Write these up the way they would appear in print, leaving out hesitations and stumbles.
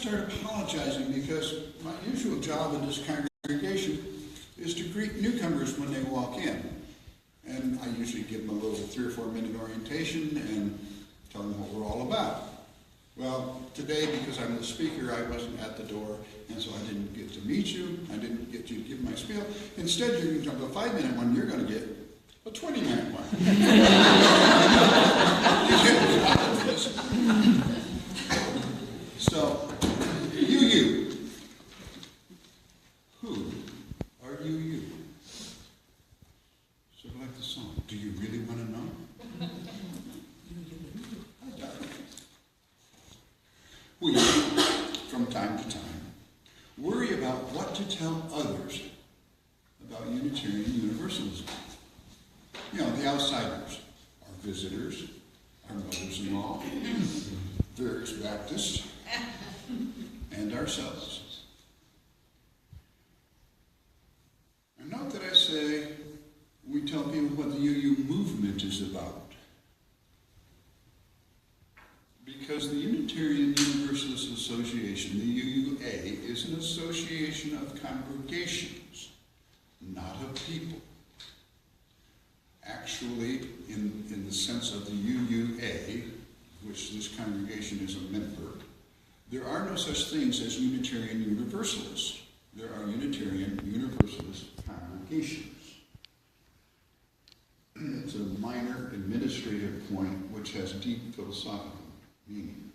start apologizing because my usual job in this congregation is to greet newcomers when they walk in. And I usually give them a little 3 or 4 minute orientation and tell them what we're all about. Well, today, because I'm the speaker, I wasn't at the door, and so I didn't get to meet you. I didn't get to give my spiel. Instead, you're going to jump a 5-minute one. You're going to get a 20-minute one. So, you. Who are you? Sort of like the song. Do you really want to know? I doubt it. We, from time to time, worry about what to tell others about Unitarian Universalism. You know, the outsiders, our visitors, our mothers-in-law, various Baptists, and ourselves. And note that I say we tell people what the UU movement is about. Because the Unitarian Universalist Association, the UUA, is an association of congregations, not of people. Actually, in the sense of the UUA, which this congregation is a member, there are no such things as Unitarian Universalists. There are Unitarian Universalist congregations. It's a minor administrative point which has deep philosophical meaning.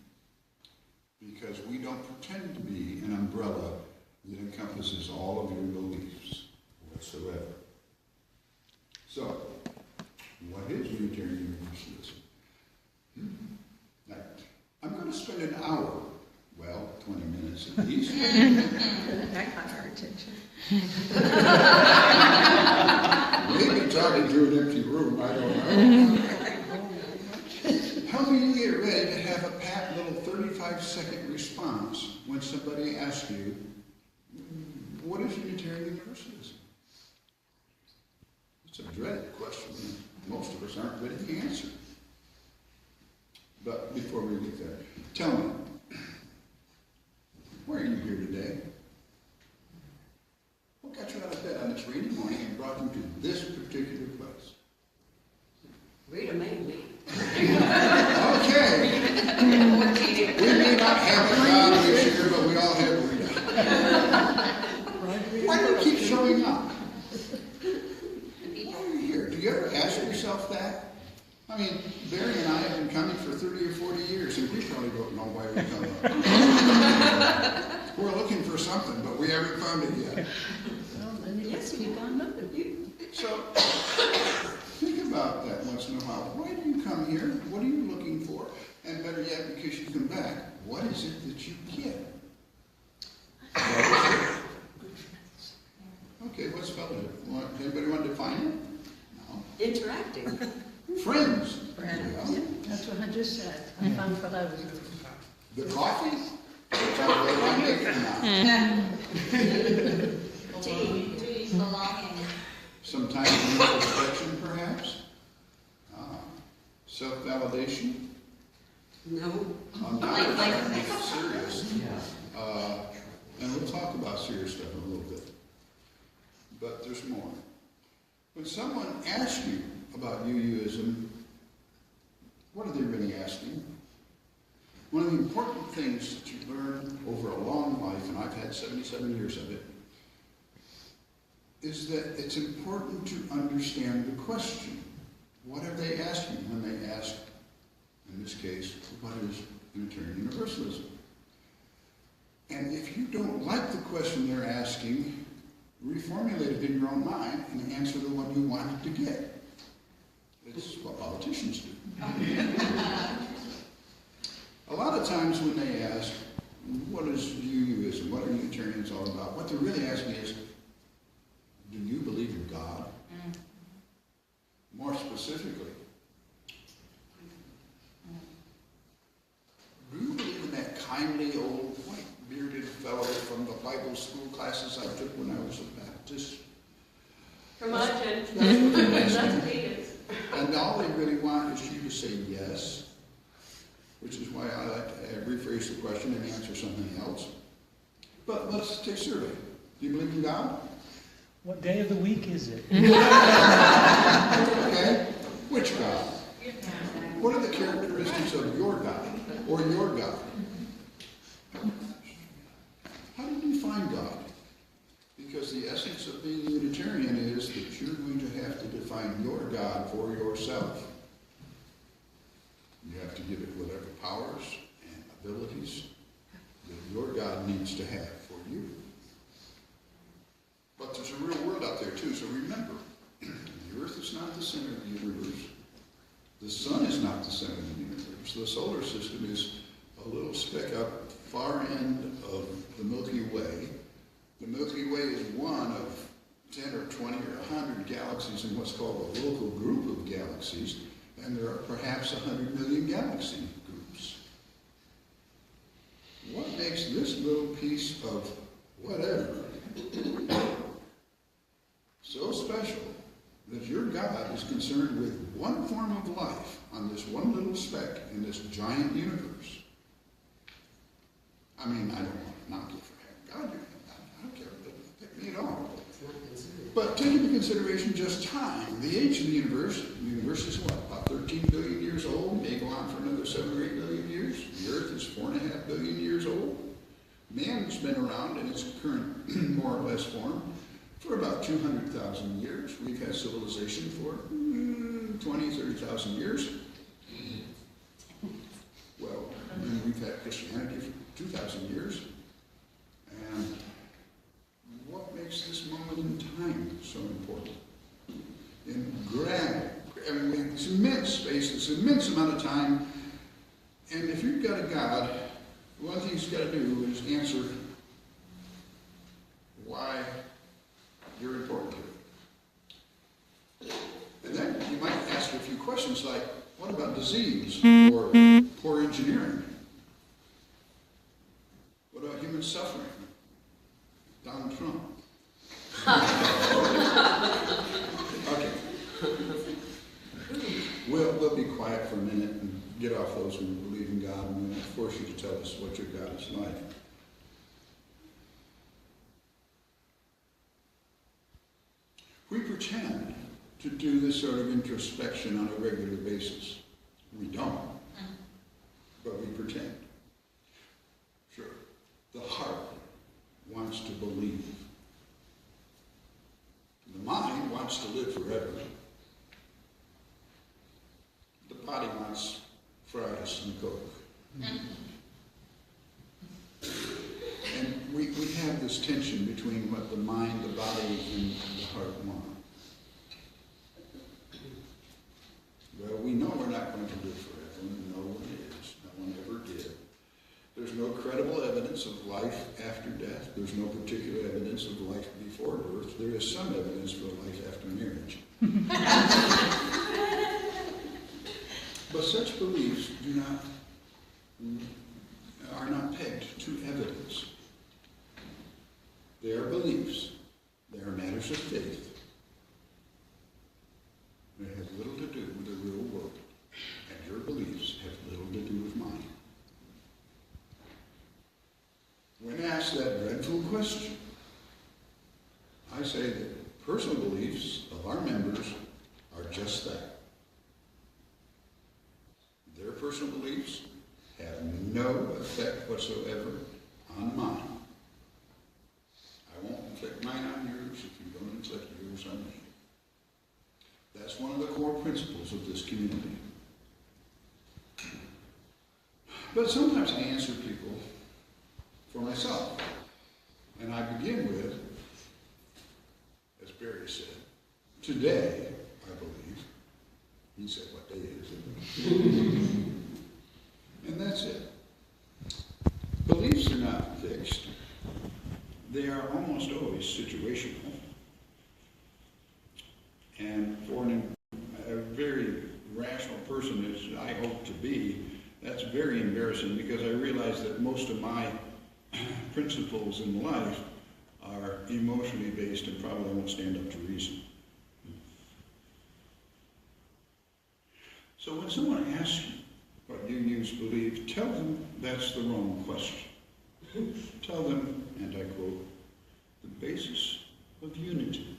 Because we don't pretend to be an umbrella that encompasses all of your beliefs whatsoever. So, what is Unitarian Universalism? Now, I'm going to spend an hour, well, 20 minutes at least. That got our attention. Maybe talking to an empty room, I don't know. Helping you get ready to have a pat little 35-second response when somebody asks you, what is Unitarian Universalism? It's a dreaded question. Most of us aren't ready to answer. But before we get there, tell me, why are you here today? What got you out of bed on this rainy morning and brought you to this particular place? Rita made me. Okay. We may not have a God this year, but we all have Rita. Why do you keep showing up? Why are you here? Do you ever ask yourself that? I mean, Barry and I have been coming for 30 or 40 years, and we probably don't know why we come up. We're looking for something, but we haven't found it yet. Well, then yes, we found nothing. So, think about that once in a while. Why do you come here? What are you looking for? And better yet, because you come back, what is it that you get? Okay, what's fellowship? Anybody want to define it? No. Interacting. Friends. Friends. Yeah. That's what I just said. I found what I was looking for. The coffee? That's all they want to make now. Tea, belonging. Some time of introspection, perhaps? Self-validation? No. I'm not serious. And we'll talk about serious stuff in a little bit. But there's more. When someone asks you about UUism, what are they really asking? One of the important things that you learn over a long life, and I've had 77 years of it, is that it's important to understand the question. What are they asking when they ask, in this case, what is Unitarian Universalism? And if you don't like the question they're asking, reformulate it in your own mind and answer the one you wanted to get. It's what politicians do. A lot of times when they ask, what is UUism? What are Unitarians all about? What they're really asking is, do you believe in God? More specifically, do you believe in that kindly old white-bearded fellow from the Bible school classes I took when I was a Baptist? Curmudgeon. That's what they're asking. That's Peters. And all they really want is you to say yes. which is why I like to rephrase the question and answer something else. But let's take a survey. Do you believe in God? What day of the week is it? Okay. Which God? What are the characteristics of your God or your God? How do you define God? Because the essence of being a Unitarian is that you're going to have to define your God for yourself. You have to give it whatever powers and abilities that your God needs to have for you. But there's a real world out there too, so remember, the earth is not the center of the universe. The sun is not the center of the universe. The solar system is a little speck up far end of the Milky Way. The Milky Way is one of 10 or 20 or 100 galaxies in what's called a local group of galaxies, and there are perhaps 100 million galaxy groups. What makes this little piece of whatever so special that your God is concerned with one form of life on this one little speck in this giant universe? I mean, I don't want to knock you for having God. I don't care. It doesn't affect me at all. But take into consideration just time. The age of the universe is what? About 13 billion years old. May go on for another 7 or 8 billion years. The Earth is 4.5 billion years old. Man's been around in its current, more or less form, for about 200,000 years. We've had civilization for 20, 30,000 years. Well, and we've had Christianity for 2,000 years. And what makes this moment in time so important? In gravity, I mean, this immense space, this immense amount of time, and if you've got a God, one thing he's got to do is answer why you're important to him. And then you might ask a few questions like, what about disease or poor engineering? What about human suffering? Donald Trump. Okay. We'll be quiet for a minute and get off those who believe in God, and we'll force you to tell us what your God is like. We pretend to do this sort of introspection on a regular basis. We don't, but we pretend. Sure, the heart wants to believe. The mind wants to live forever. The body wants fries and Coke. And we have this tension between what the mind, the body, and the heart want. Well, we know we're not going to live forever. No one is. No one ever did. There's no credible evidence of life after death. There's no particular evidence of life before birth. There is some evidence for life after marriage. But such beliefs are not pegged to evidence. They are beliefs. They are matters of faith. They have little to do with the real world. And your beliefs have little to do with mine. When asked that dreadful question, I say that personal beliefs of our members are just that. Their personal beliefs have no effect whatsoever on mine. I won't inflict mine on yours if you don't inflict yours on me. That's one of the core principles of this community. But sometimes I answer people for myself. And I begin with, as Barry said, today, I believe. He said, what day is it? And that's it. Beliefs are not fixed. They are almost always situational. And for a very rational person, as I hope to be, that's very embarrassing because I realize that most of my principles in life are emotionally based and probably won't stand up to reason. So when someone asks you, what UUs believe, tell them that's the wrong question. Tell them, and I quote, the basis of unity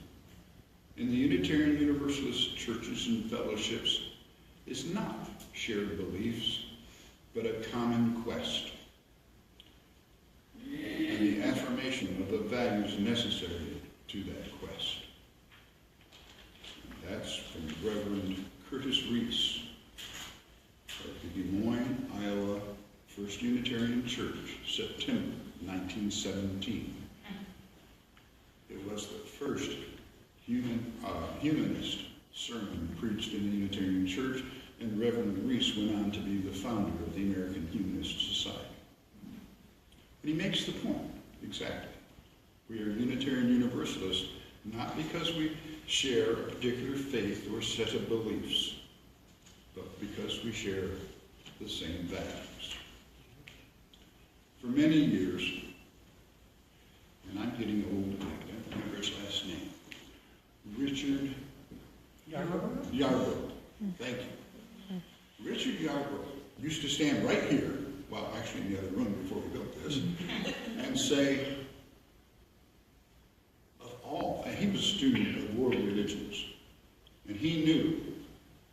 in the Unitarian Universalist churches and fellowships is not shared beliefs, but a common quest and the affirmation of the values necessary to that quest. And that's from Reverend Curtis Reese of the Des Moines, Iowa First Unitarian Church, September 1917. It was the first humanist sermon preached in the Unitarian Church, and Reverend Reese went on to be the founder of the American Humanist Society. And he makes the point, exactly. We are Unitarian Universalists not because we share a particular faith or set of beliefs, but because we share the same values. For many years, and I'm getting old, I don't remember his last name, Richard Yarbrough. Thank you. Richard Yarbrough used to stand right here, well, actually in the other room before we built this, and say, of all, and he was a student of world religions, and he knew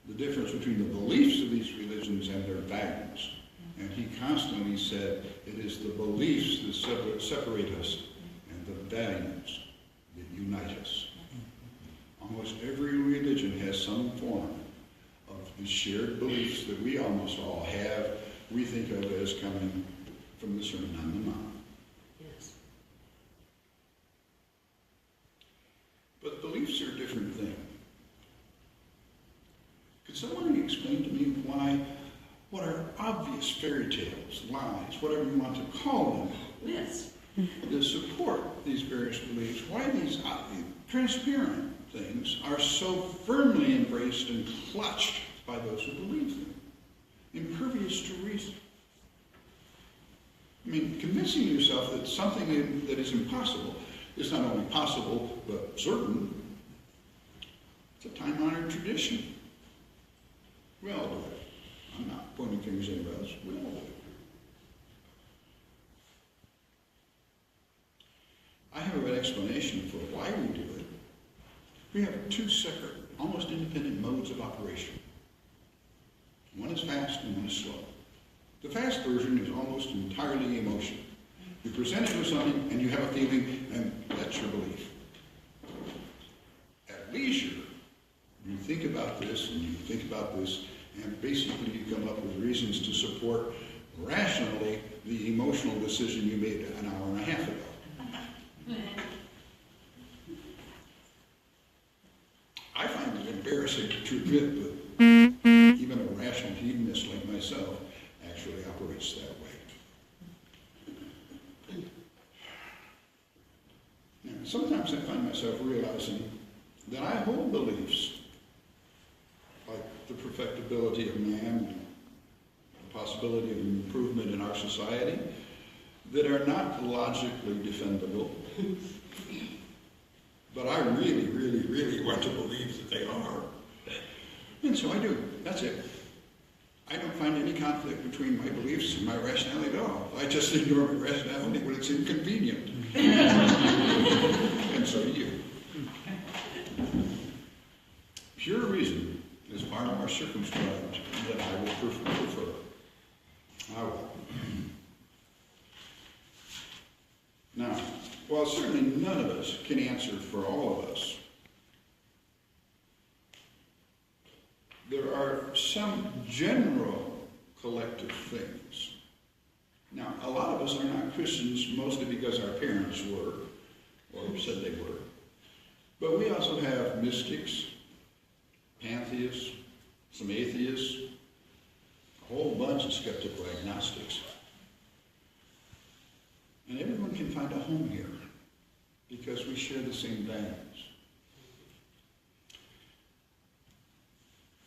the difference between the beliefs of these religions and their values. And he constantly said, it is the beliefs that separate us and the values that unite us. Almost every religion has some form of the shared beliefs that we almost all have, we think of as coming from the Sermon on the Mount. Yes. But beliefs are a different thing. Could someone explain to me why what are obvious fairy tales, lies, whatever you want to call them, Yes. that support these various beliefs, why these transparent things are so firmly embraced and clutched by those who believe them, impervious to reason? I mean, convincing yourself that something that is impossible is not only possible, but certain, it's a time-honored tradition. We all do it. I'm not pointing fingers at anybody else. We all do it. I have an explanation for why we do it. We have two separate, almost independent modes of operation. One is fast and one is slow. The fast version is almost entirely emotion. You present it with something and you have a feeling, and that's your belief. At leisure, you think about this and you think about this, and basically you come up with reasons to support rationally the emotional decision you made an hour and a half ago. I find it embarrassing to admit that even a rational hedonist like myself actually operates that way. Now, sometimes I find myself realizing that I hold beliefs like the perfectibility of man, the possibility of improvement in our society, that are not logically defendable, but I really, really, really want to believe that they are. And so I do. That's it. I don't find any conflict between my beliefs and my rationality at all. I just ignore my rationality when it's inconvenient. And so do you. Pure reason is far more circumscribed than I would prefer. I will. Now, while certainly none of us can answer for all of us, there are some general collective things. Now, a lot of us are not Christians mostly because our parents were, or said they were. But we also have mystics, pantheists, some atheists, a whole bunch of skeptical agnostics. And everyone can find a home here because we share the same values.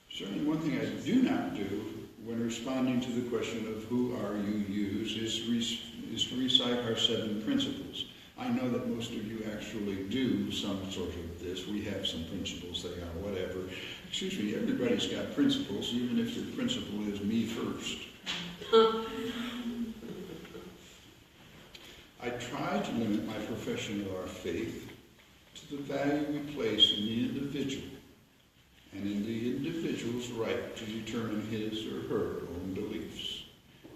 Certainly one thing I do not do when responding to the question of who are you use is to recite our 7 principles. I know that most of you actually do some sort of this. We have some principles, they are whatever. Excuse me, everybody's got principles, even if your principle is me first. I try to limit my profession of our faith to the value we place in the individual and in the individual's right to determine his or her own beliefs,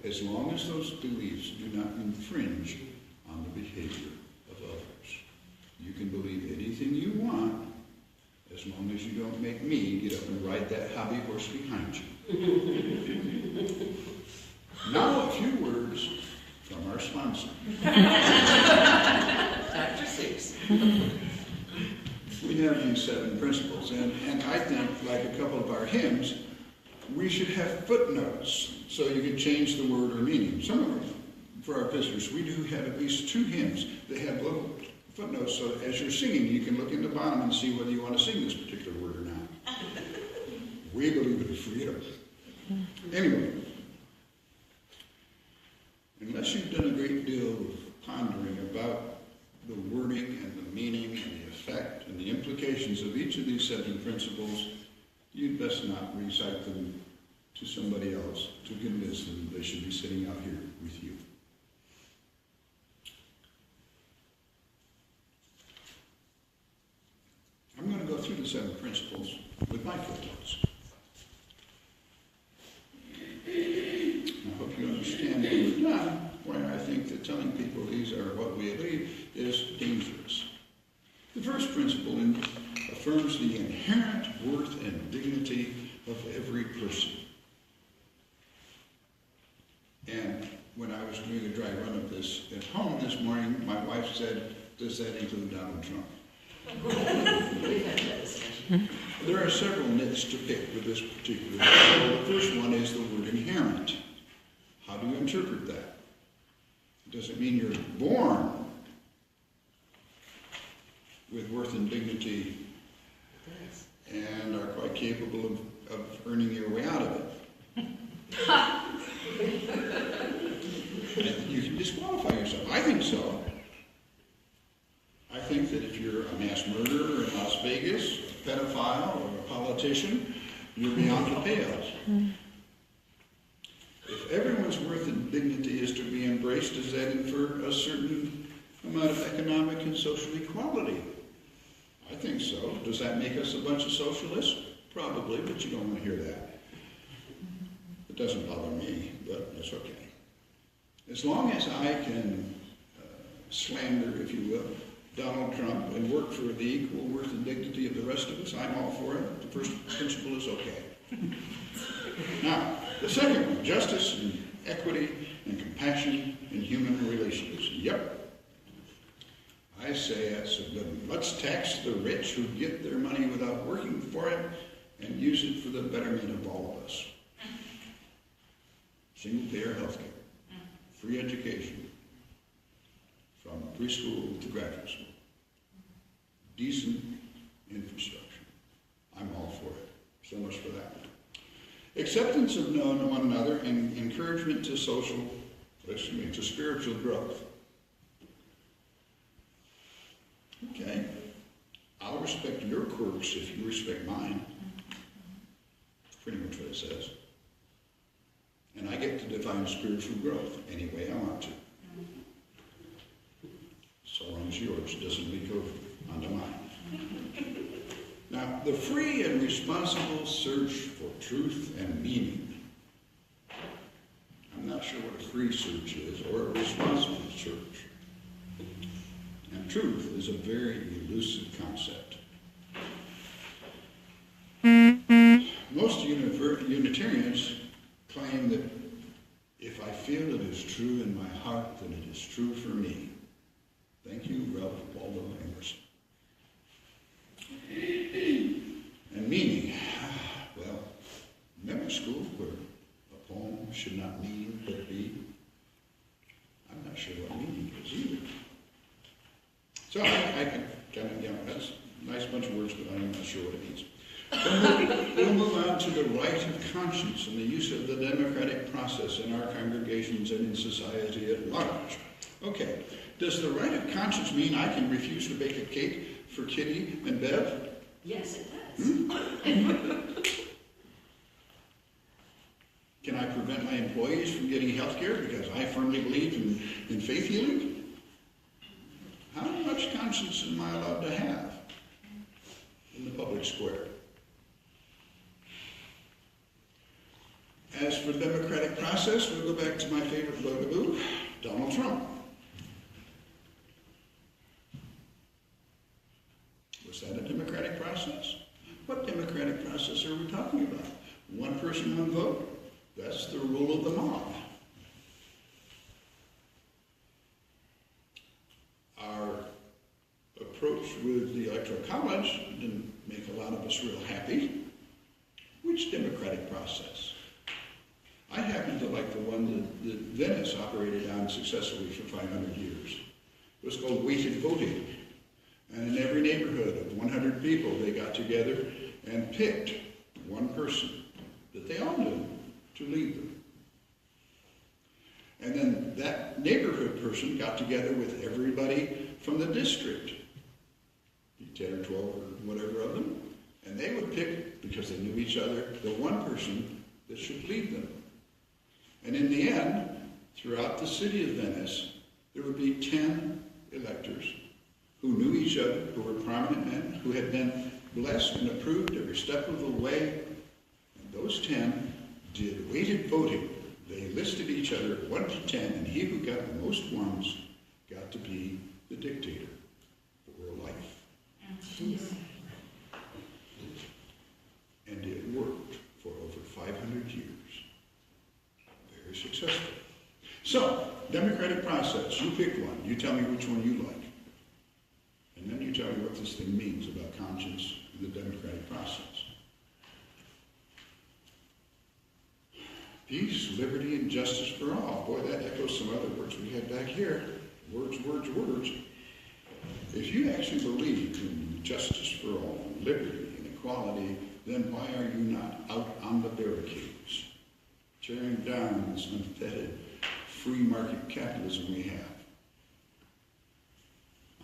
as long as those beliefs do not infringe on the behavior of others. You can believe anything you want, as long as you don't make me get up and ride that hobby horse behind you. Now a few words from our sponsor. Dr. Seuss. We have these 7 principles, and I think, like a couple of our hymns, we should have footnotes so you can change the word or meaning. Some of them, for our visitors, we do have at least 2 hymns that have little footnotes, so as you're singing, you can look in the bottom and see whether you want to sing this particular word or not. We believe in freedom. Anyway, unless you've done a great deal of pondering about the wording and the meaning and the effect and the implications of each of these 7 principles, you'd best not recite them to somebody else to convince them they should be sitting out here with you. I'm going to go through the 7 principles with my footnotes. I hope you understand when we're done why I think that telling people these are what we believe is dangerous. The first principle affirms the inherent worth and dignity of every person. And when I was doing a dry run of this at home this morning, my wife said, "Does that include Donald Trump?" We've had that discussion. There are several nits to pick with this particular principle. The first one is the word inherent. How do you interpret that? Does it mean you're born with worth and dignity and are quite capable of earning your way out of it? You can disqualify yourself. I think so. I think that if you're a mass murderer in Las Vegas, a pedophile, or a politician, you're beyond the pale. If everyone's worth and dignity is to be embraced, does that infer a certain amount of economic and social equality? I think so. Does that make us a bunch of socialists? Probably, but you don't want to hear that. It doesn't bother me, but that's okay. As long as I can slander, if you will, Donald Trump and work for the equal worth and dignity of the rest of us, I'm all for it. The first principle is okay. Now, the second one, justice and equity and compassion in human relations. Yep. I say that's a good one. Let's tax the rich who get their money without working for it and use it for the betterment of all of us. Single-payer health care, free education, from preschool to graduate school, decent infrastructure. I'm all for it. So much for that. Acceptance of one another and encouragement to to spiritual growth. Okay. I'll respect your quirks if you respect mine. That's pretty much what it says. And I get to define spiritual growth any way I want to. So long as yours doesn't leak over onto mine. Now, the free and responsible search for truth and meaning. I'm not sure what a free search is or a responsible search. And truth is a very elusive concept. Most Unitarians claim that if I feel it is true in my heart, then it is true for me. Thank you, Ralph Waldo Emerson. And meaning, well, remember school where a poem should not mean but be? I'm not sure what meaning is either. So I can kind of, that's a nice bunch of words, but I'm not sure what it means. We'll move on to the right of conscience and the use of the democratic process in our congregations and in society at large. Okay, Does the right of conscience mean I can refuse to bake a cake for Kitty and Bev? Yes, it does. Can I prevent my employees from getting health care because I firmly believe in faith healing? How much conscience am I allowed to have in the public square? As for the democratic process, we'll go back to my favorite bugaboo, Donald Trump. Was that a democratic process? What democratic process are we talking about? One person, one vote? That's the rule of the mob. Our approach with the Electoral College didn't make a lot of us real happy. Which democratic process? I happen to like the one that Venice operated on successfully for 500 years. It was called weighted voting. And in every neighborhood of 100 people, they got together and picked one person that they all knew to lead them. And then that neighborhood person got together with everybody from the district, 10 or 12 or whatever of them, and they would pick, because they knew each other, the one person that should lead them. And in the end, throughout the city of Venice, there would be 10 electors who knew each other, who were prominent men, who had been blessed and approved every step of the way. And those 10 did weighted voting. They listed each other 1 to 10, and he who got the most ones got to be the dictator for life. And it worked for over 500 years. Very successful. So, democratic process. You pick one. You tell me which one you like. And then you tell me what this thing means about conscience and the democratic process. Peace, liberty, and justice for all. Boy, that echoes some other words we had back here. Words, words, words. If you actually believe in justice for all, liberty, and equality, then why are you not out on the barricades, tearing down this unfettered free market capitalism we have?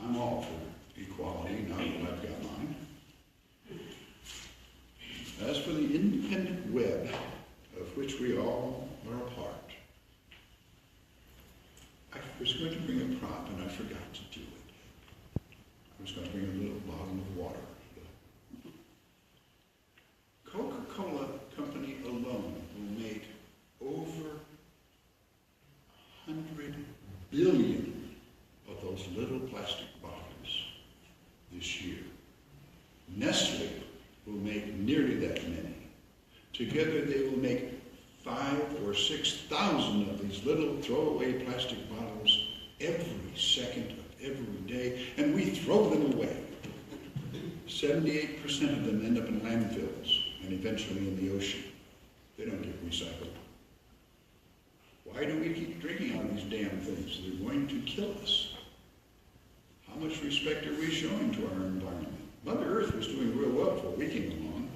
I'm all for equality now that I've got mine. As for the independent web of which we all are a part, I was going to bring a prop and I forgot to do it. I was going to bring a little bottle of water. Coca-Cola Company alone will make over 100 billion of those little plastic bottles this year. Nestle will make nearly that many. Together they will make 5,000 or 6,000 of these little throwaway plastic bottles every second of every day, and we throw them away. 78% of them end up in landfills and eventually in the ocean. They don't get recycled. Why do we keep drinking on these damn things? They're going to kill us. How much respect are we showing to our environment? Mother Earth was doing real well before we came along.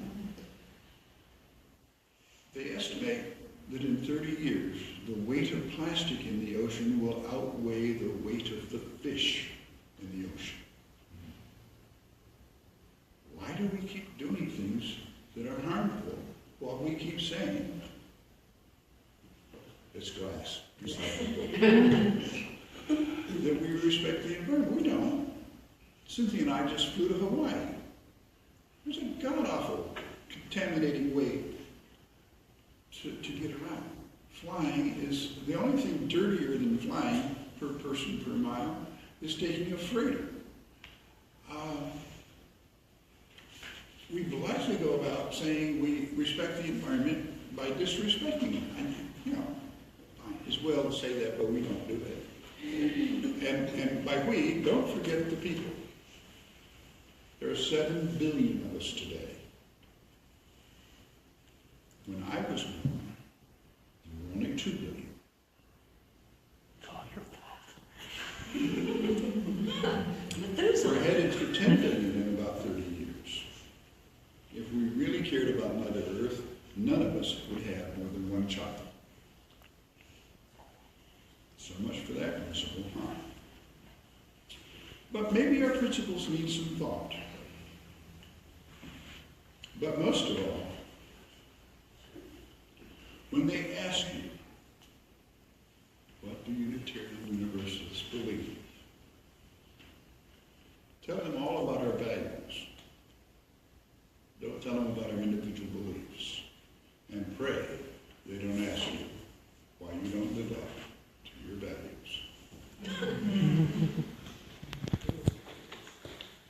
They estimate that in 30 years, the weight of plastic in the ocean will outweigh the weight of the fish in the ocean. Why do we keep doing things that are harmful while we keep saying, it's glass, recyclable, that we respect the environment? We don't. Cynthia and I just flew to Hawaii. It was a god-awful, contaminating way to get around. Flying is, the only thing dirtier than flying per person per mile is taking a freighter. We blithely go about saying we respect the environment by disrespecting it. And, you know, might as well say that, but we don't do it. And by we, don't forget the people. There are 7 billion of us today. When I was born, there were only 2 billion. Oh, your fault. We're headed for 10 billion in about 30 years. If we really cared about Mother Earth, none of us would have more than one child. So much for that principle, huh? But maybe our principles need some thought. But most of all, when they ask you, what do Unitarian Universalists believe? Tell them all about our values. Don't tell them about our individual beliefs.